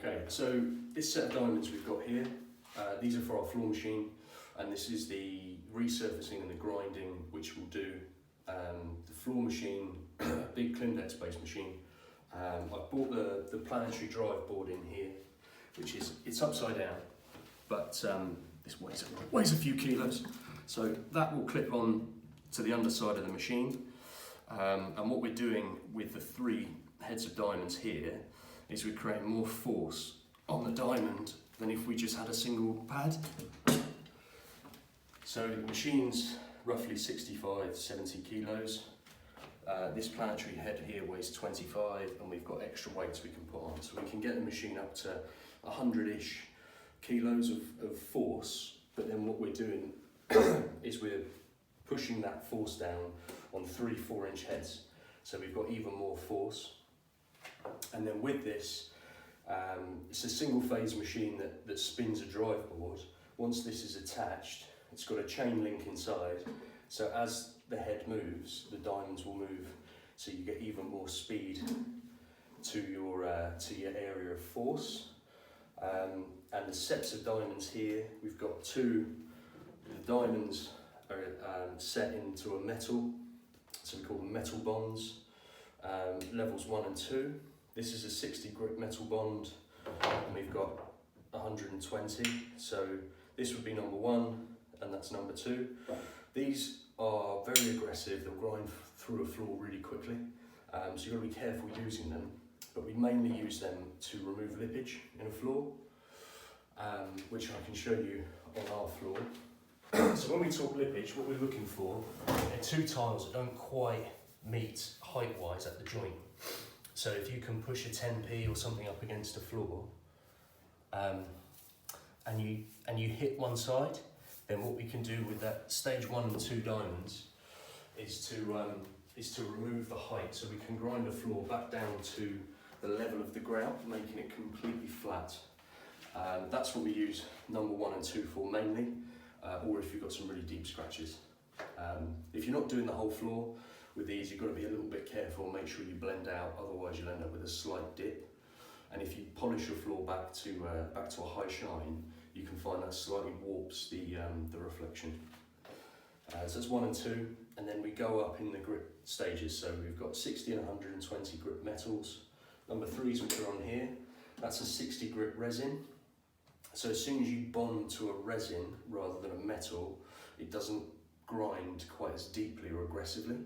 Okay, so this set of diamonds we've got here, these are for our floor machine, and this is the resurfacing and the grinding which we'll do. The floor machine, big Klindex based machine. I've bought the planetary drive board in here, which is, it's upside down, but this weighs a few kilos. So that will clip on to the underside of the machine. And what we're doing with the 3 heads of diamonds here is we're creating more force on the diamond than if we just had a single pad. So the machine's roughly 65, 70 kilos. This planetary head here weighs 25, and we've got extra weights we can put on. So we can get the machine up to 100-ish kilos of force, but then what we're doing is we're pushing that force down on 3 4-inch heads. So we've got even more force. And then with this, it's a single phase machine that spins a drive board. Once this is attached, it's got a chain link inside. So as the head moves, the diamonds will move. So you get even more speed to your area of force. And the sets of diamonds here, we've got 2. The diamonds are set into a metal, so we call them metal bonds. Levels 1 and 2. This is a 60 grit metal bond, and we've got 120. So this would be number 1, and that's number 2. These are very aggressive. They'll grind through a floor really quickly. So you've got to be careful using them. But we mainly use them to remove lippage in a floor, which I can show you on our floor. So when we talk lippage, what we're looking for are 2 tiles that don't quite meet height-wise at the joint. So if you can push a 10p or something up against the floor, and you hit one side, then what we can do with that stage 1 and 2 diamonds is to remove the height, so we can grind the floor back down to the level of the grout, making it completely flat. That's what we use number 1 and 2 for mainly, or if you've got some really deep scratches. If you're not doing the whole floor with these, you've got to be a little bit careful and make sure you blend out, otherwise you'll end up with a slight dip. And if you polish your floor back to a high shine, you can find that slightly warps the reflection. So that's 1 and 2, and then we go up in the grit stages. So we've got 60 and 120 grit metals. Number 3s, which are on here, that's a 60 grit resin. So as soon as you bond to a resin rather than a metal, it doesn't grind quite as deeply or aggressively.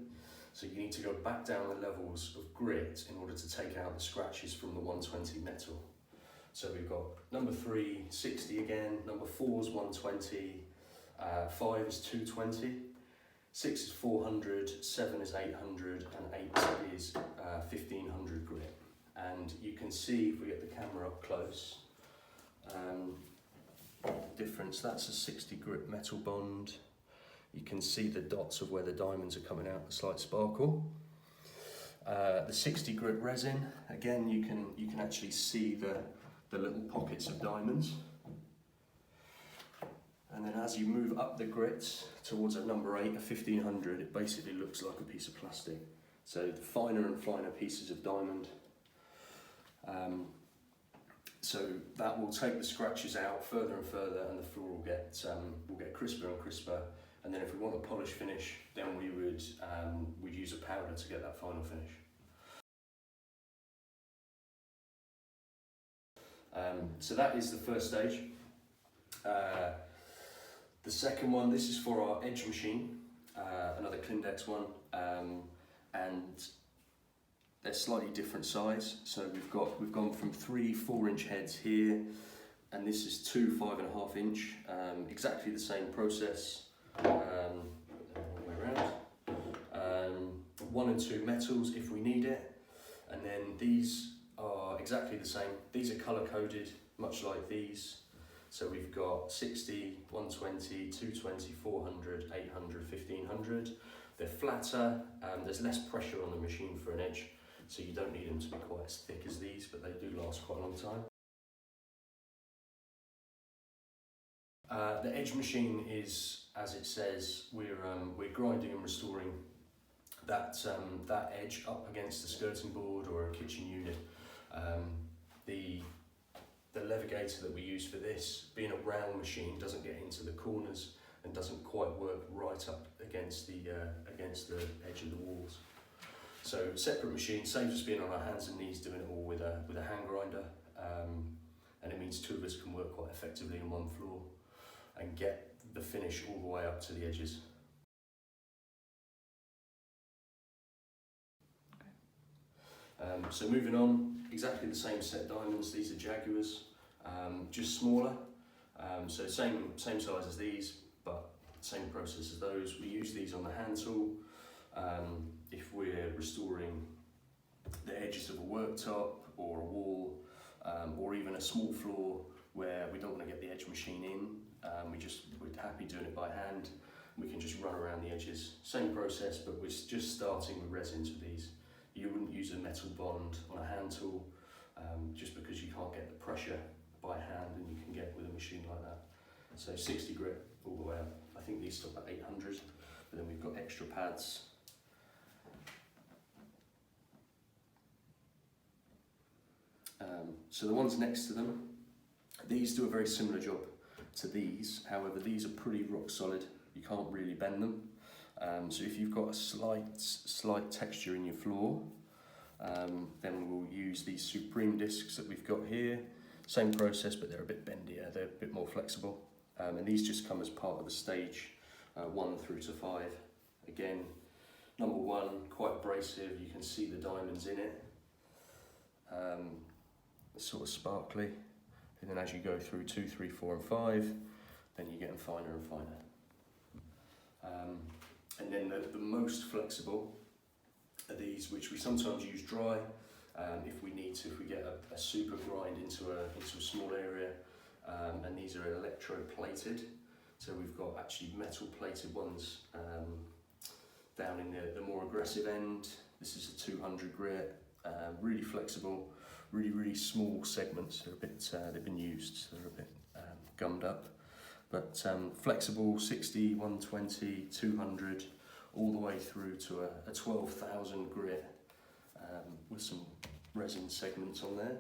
So you need to go back down the levels of grit in order to take out the scratches from the 120 metal. So we've got number 3, 60 again, number 4 is 120, 5 is 220, 6 is 400, 7 is 800, and 8 is 1500 grit. And you can see, if we get the camera up close, difference. That's a 60 grit metal bond. You can see the dots of where the diamonds are coming out, the slight sparkle. The 60 grit resin, again, you can actually see the little pockets of diamonds. And then as you move up the grits towards a number 8, a 1500, it basically looks like a piece of plastic. So the finer and finer pieces of diamond. So that will take the scratches out further and further, and the floor will get crisper and crisper. And then if we want a polish finish, then we'd use a powder to get that final finish. So that is the first stage. The second one, this is for our edge machine, another Klindex one, and they're slightly different size. So we've gone from 3 4-inch heads here, and this is 2 5.5 inch, exactly the same process. All the way around. 1 and 2 metals if we need it, and then these are exactly the same. These are color coded, much like these. So we've got 60, 120, 220, 400, 800, 1500. They're flatter, there's less pressure on the machine for an edge, so you don't need them to be quite as thick as these, but they do last quite a long time. The edge machine is, as it says, we're grinding and restoring that edge up against the skirting board or a kitchen unit. The The levigator that we use for this, being a round machine, doesn't get into the corners and doesn't quite work right up against the edge of the walls. So separate machine, saves us being on our hands and knees doing it all with a hand grinder, and it means two of us can work quite effectively on one floor and get the finish all the way up to the edges. So moving on, exactly the same set diamonds. These are Jaguars, just smaller. So same size as these, but same process as those. We use these on the hand tool if we're restoring the edges of a worktop or a wall, or even a small floor where we don't want to get the edge machine in. We're happy doing it by hand. We can just run around the edges. Same process, but we're just starting with resins for these. You wouldn't use a metal bond on a hand tool just because you can't get the pressure by hand and you can get with a machine like that. So 60 grit all the way up. I think these stop at 800, but then we've got extra pads. So the ones next to them, these do a very similar job to these. However, these are pretty rock solid. You can't really bend them. So if you've got a slight texture in your floor, then we'll use these Supreme discs that we've got here. Same process, but they're a bit bendier, they're a bit more flexible. And these just come as part of the stage 1 through to 5. Again, number 1, quite abrasive, you can see the diamonds in it. Sort of sparkly. And then as you go through 2, 3, 4 and 5, then you're getting finer and finer. And then the most flexible are these, which we sometimes use dry if we need to, if we get a super grind into a small area. And these are electroplated, so we've got actually metal plated ones down in the more aggressive end. This is a 200 grit, really flexible, really small segments. They're a bit, they've been used, so they're a bit gummed up. But flexible, 60, 120, 200, all the way through to a 12,000 grit with some resin segments on there.